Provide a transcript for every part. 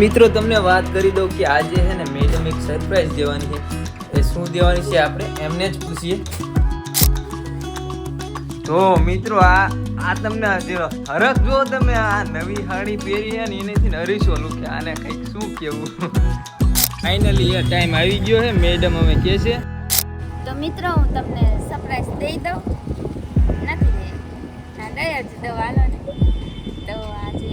મિત્રો તમને વાત કરી દઉં કે આજે છે ને મેડમ એક સરપ્રાઈઝ દેવાની છે. એ શું દેવાની છે આપણે એમને જ પૂછીએ. તો મિત્રો આ તમને હરખ જો તમે આ નવી સાડી પહેરી છે ને એનેથી હરીશો લુકે આને કંઈક શું કેવું. ફાઇનલી એ ટાઈમ આવી ગયો છે. મેડમ અમે કહે છે તો મિત્રો હું તમને સરપ્રાઈઝ દઈ દઉં નથી દે ના દઈ જ દઉં હાલો ને. તો આજે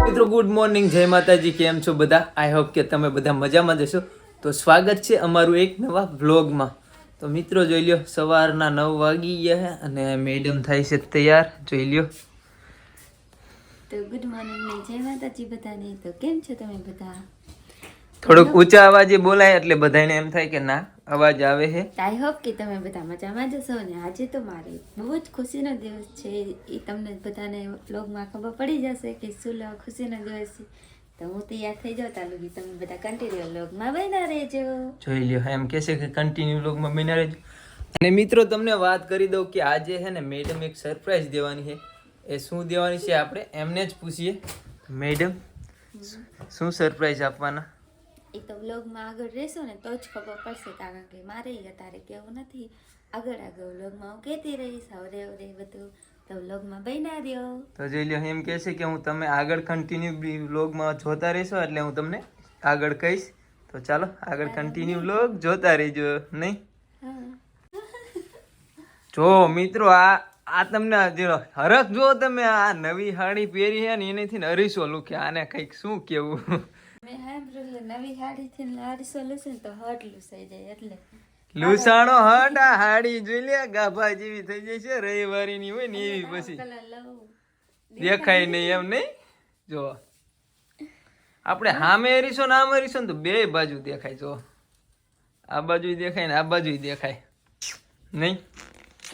મિત્રો ગુડ મોર્નિંગ, જય માતાજી. કેમ છો બધા? આઈ હોપ કે તમે બધા મજામાં જશો. તો સ્વાગત છે અમારું એક નવા વ્લોગમાં. તો મિત્રો જોઈ લ્યો, સવારના 9 વાગી ગયા છે અને મેડમ થાય છે તૈયાર. જોઈ લ્યો. તો ગુડ મોર્નિંગ ને જય માતાજી બધાને. તો કેમ છો તમે બધા? થોડુંક ઊંચા અવાજે બોલાય એટલે બધાને એમ થાય કે ના અવાજ આવે છે. આઈ હોપ કે તમે બધા મજામાં જશો ને. આજે તો મારે બહુ જ ખુશીનો દિવસ છે. એ તમને બધાને વ્લોગમાં ખબર પડી જશે કે શું ખુશીનો દિવસ છે. તો હું તૈયાર થઈ જાઉં તાલું તમે બધા કન્ટિન્યુ વ્લોગમાં બન્યા રહેજો. જોઈ લ્યો, એમ કહે છે કે કન્ટિન્યુ વ્લોગમાં બન્યા રહેજો. અને મિત્રો તમને વાત કરી દઉં કે આજે છે ને મેડમ એક સરપ્રાઈઝ દેવાની છે. એ શું દેવાની છે આપણે એમને જ પૂછીએ. મેડમ શું સરપ્રાઈઝ આપવાના? એ તો વ્લોગમાં આગળ રહેશો ને તો જ ખબર પડશે, કારણ કે મારે અત્યારે કેવું નથી. આગળ વ્લોગમાં હું કહેતી રહીશ હવે બધું. તો વ્લોગમાં બન્યા રહ્યો. તો જોઈ લ્યો, એમ કહે છે કે હું તમે આગળ કન્ટિન્યુ વ્લોગમાં જોતા રહેશો એટલે હું તમને આગળ કહીશ. તો ચાલો આગળ કન્ટિન્યુ વ્લોગ જોતા રહેજો. નહીં જો મિત્રો આ તમને હરખ જો તમે આ નવી સાડી પહેરી છે ને એનેથી હરીશો લુકે આને કંઈક શું કેવું. મેં સાંભળ્યું નવી સાડીથી લાડસો લૂસે ને તો હટ લૂસાઈ જાય એટલે લુસાણો હટ. આ હાડી જોઈ લે ગાભા જેવી થઈ જાય છે, રવિવારી ની હોય ને એવી. પછી કલર લઉં દેખાય નહીં એમ નહીં. જો આપણે સામે હરીશો ને આમ હરીશો ને તો બે બાજુ દેખાય. જો આ બાજુ દેખાય ને આ બાજુ દેખાય નહીં.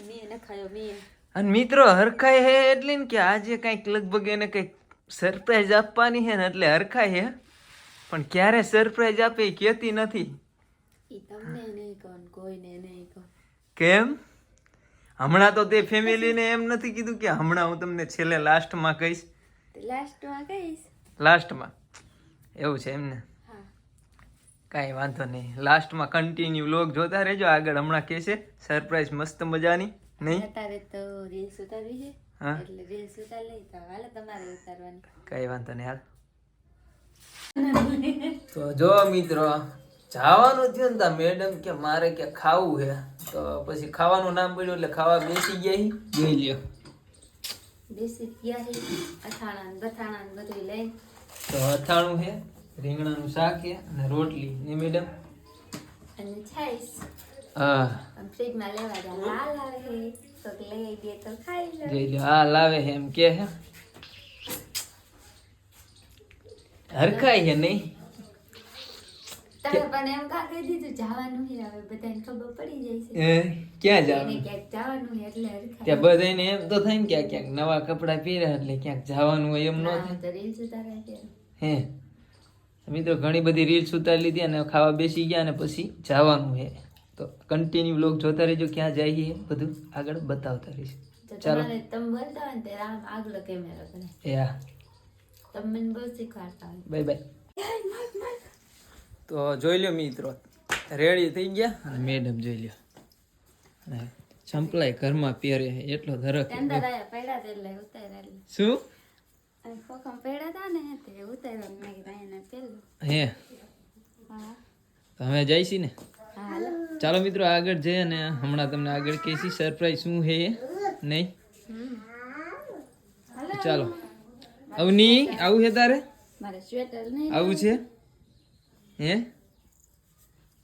મેં નખાયો મેં. અને મિત્રો હરખાય હે એટલે ને કે આજે કંઈક લગભગ એને કંઈક સરપ્રાઈઝ આપવાની છે ને એટલે હરખાય હે. પણ ક્યારે સરપ્રાઈઝ આપે એ કહેતી નથી. ઈ તમને નહીં કહો ને કોઈને નહીં કહો. કેમ? હમણાં તો તે ફેમિલીને એમ નથી કીધું કે હમણાં હું તમને છેલ્લે લાસ્ટમાં કહીશ. લાસ્ટમાં કહીશ. લાસ્ટમાં એવું છે એમને? હા કાંઈ વાંધો નહીં. લાસ્ટમાં કન્ટિન્યુ વ્લોગ જોતા રહેજો. આગળ હમણાં કહેશે સરપ્રાઈઝ મસ્ત મજાની. નહીં અત્યારે તો રીલ્સ ઉતારવી છે હા એટલે રીલ્સ ઉતાર લઈ તો હાલે તમારે ઉતારવાની. કાંઈ વાંધો નહીં, હાલ. તો જો મિત્રો જવાનું થયું ને મેડમ કે મારે કે ખાવું છે. તો પછી ખાવાનું નામ પડ્યું એટલે ખાવા બેસી ગયા. જોઈ લ્યો, બેસી ગયા છે અથાણા ને બથાણા ને બધું લઈને. તો અથાણું છે, રીંગણાનું શાક છે અને રોટલી ને મેડમ. અને છાઈસ હા ફ્રીજમાં લેવા જા લાલ આવે છે તો લઈ દે તો ખાઈ લો. જોઈ લ્યો, હા લાવે છે એમ કે છે. હરખાય છે નહીં? તમે પણ એમ કા કહી દીધું જવાનું છે હવે બધાને ખબર પડી જાય છે. ક્યાં એને જવાનું? ક્યાંક જવાનું છે એટલે હરખાય. ત્યાં બધાને એમ તો થાય ને ક્યાંક ક્યાંક નવા કપડા પહેર્યા એટલે ક્યાંક જવાનું હોય એમ ન હા, થાય. તો રીલ્સ ઉતારે છે. હે મિત્રો ઘણી બધી રીલ્સ ઉતારી લીધી અને ખાવા બેસી ગયા અને પછી જવાનું છે. તો કન્ટિન્યુ વ્લોગ જોતા રહેજો. ક્યાં જાય છે બધું આગળ બતાવતા રહીશ. તો ચાલો. તમારે તમે બોલતા હોય ને ત્યારે આમ આગળ કેમેરો કરે. એ હા, તમે મને બહુ શીખવાડતા હોય. Bye bye. તો જોઈ લો મિત્રો, રેડી થઈ ગયા અને મેડમ જોઈ લો અને ચંપલાય ઘરમાં પહેરે છે એટલો ધરક. અંદર આયા પડ્યા હતા એટલે ઉતાર્યા એટલે. શું અને ખોખમ પડ્યા હતા ને તે ઉતાર્યા મેં કીધું એને પેલું. હે? હા તો હવે જઈશી ને. હા હાલો. ચાલો મિત્રો આગળ જઈએ અને હમણાં તમને આગળ કહીશી સરપ્રાઈઝ શું છે એ. નહીં હાલો. ચાલો. અવની આવું છે તારે? મારે સ્વેટર નહીં આવું છે? હે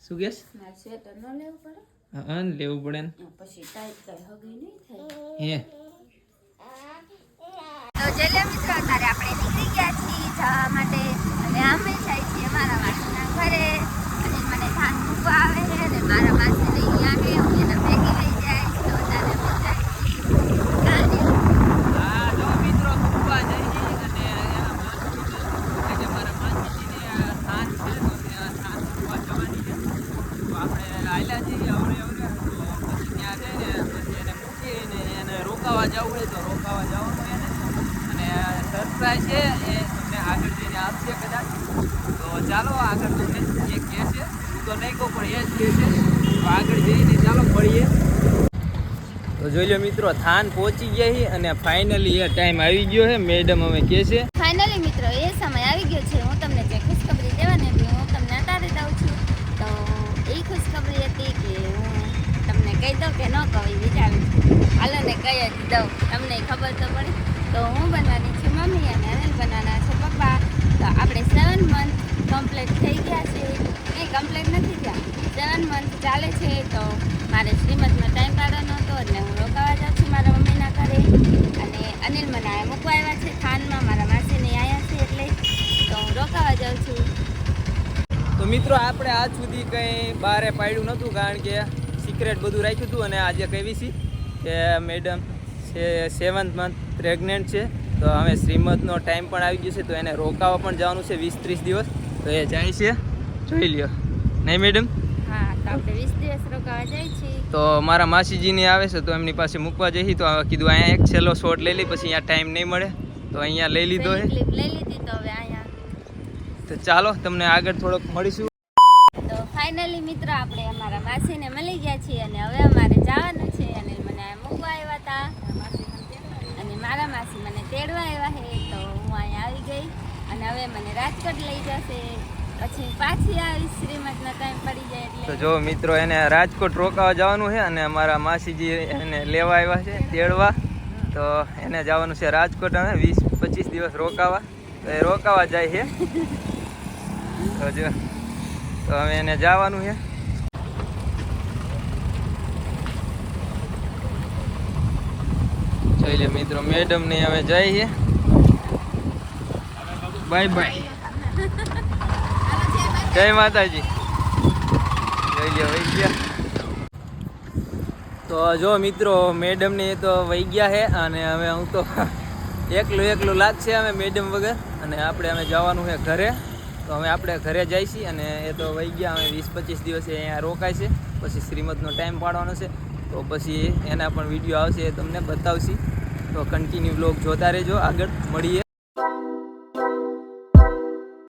શું કેસ? મારે સ્વેટર ન લેવું પડે હા લેવું પડે ને. પછી ટાઈટ કઈ હગી નહીં થાય. હે તો ચલે મિત્રો અત્યારે આપણે નીકળી ગયા છીએ જવા માટે અને અમે જાય છીએ મારા માસીના ઘરે. અને મને ધાન મૂકવા આવે છે અને મારા માસી લઈ આવે હું એના ભેગી લઈ જાય તો ત્યારે અમે જાય છીએ. હા જો મિત્રો કુવા જઈ અને એના આજે મારા માસીજીને થાન છે તો ત્યાં થાન કુવા જવાની છે. તો આપણે આયલા જઈએ અવરે અવરે તો પછી ત્યાં જઈને પછી એને મૂકીને એને રોકાવા છે એ તમને આગળ જઈને આપશે કદાચ. તો ચાલો આગળ તમને એ કહે છે, હું તો નહીં કહું પણ એ જ કહે છે. તો આગળ જઈને ચાલો મળીએ. તો જોઈ લો મિત્રો, થાન પહોંચી ગયા છીએ અને ફાઇનલી એ ટાઈમ આવી ગયો છે. મેડમ અમે કહે છે ફાઇનલી મિત્રો એ સમય આવી ગયો છે. હું તમને જે ખુશખબરી દેવાની હતી હું તમને અત્યારે દઉં છું. તો એ ખુશખબરી હતી કે હું તમને કહી દઉં કે ન કહું એ વિચારું છું. હાલો ને કહી જ દઉં, તમને ખબર તો પડે. તો હું બનવાની છું મમ્મી અને અનિલ બનવાના છે પપ્પા. તો આપણે 7 મંથ કમ્પ્લીટ થઈ ગયા છે. એ કમ્પ્લીટ નથી થયા, 7 મંથ ચાલે છે. તો મારે શ્રીમદનો ટાઈમ કાઢવાનો હતો એટલે હું રોકાવા જાઉં છું મારા મમ્મીના ઘરે. અને અનિલ મને આ મૂકવા આવ્યા છે થાનમાં, મારા માસીને આવ્યા છે એટલે. તો હું રોકાવા જાઉં છું. તો મિત્રો આપણે આજ સુધી કંઈ બહારે પાડ્યું નહોતું, કારણ કે સિક્રેટ બધું રાખ્યું હતું. અને આજે કહેવી છે કે મેડમ છે 7th મંથ પ્રેગ્નેન્ટ છે. તો હવે શ્રીમદનો ટાઈમ પણ આવી ગયો છે, તો એને રોકાવા પણ જવાનું છે 20-30 દિવસ. તો એ જાય છે, જોઈ લ્યો નહીં મેડમ? હા, તો આપણે 20 દિવસ રોકાવા જાય છીએ. તો મારા માસીજીને આવે છે તો એમની પાસે મૂકવા જઈએ. તો કીધું અહીંયા એક છેલ્લો શોટ લઈ લઈ, પછી અહીંયા ટાઈમ નહીં મળે. તો અહીંયા લઈ લીધો છે. ક્લિપ લઈ લીધી તો હવે અહીંયા. તો ચાલો તમને આગળ થોડોક મળીશું. તો ફાઇનલી મિત્રો આપણે અમારા માસીને મળી ગયા છીએ અને હવે અમારે જવાનું છે. અને મને આ મૂકવા આવ્યા હતા અને મારા માસી મને તેડવા આવ્યા છે. તો હું અહીંયા આવી ગઈ અને હવે મને રાજકોટ લઈ જશે. પછી પાછી આવીશ શ્રીમદનો ટાઈમ પડી જાય એટલે. તો જો મિત્રો, એને રાજકોટ રોકાવા જવાનું છે અને અમારા માસીજી એને લેવા આવ્યા છે તેડવા. તો એને જવાનું છે રાજકોટ હવે 20-25 દિવસ રોકાવા. તો એ રોકાવા જાય છે. તો જો, તો હવે એને જવાનું છે. જોઈ લે મિત્રો, મેડમ ને હવે જાય છે. બાય બાય, જય માતાજી. જોઈ લે વહી ગયા. તો જો મિત્રો, મેડમ ને તો વહી ગયા છે અને હવે હું તો એકલું લાગશે અમે મેડમ વગર. અને આપણે અમે જવાનું છે ઘરે. તો અમે આપણે ઘરે જઈએ છીએ અને એ તો વહી ગયા. અમે 20-25 દિવસે અહીંયા રોકાય છે, પછી શ્રીમદનો ટાઈમ પાડવાનો છે. તો પછી એના પણ વિડીયો આવશે, એ તમને બતાવશે. તો કન્ટિન્યુ બ્લોગ જોતા રહેજો, આગળ મળીએ.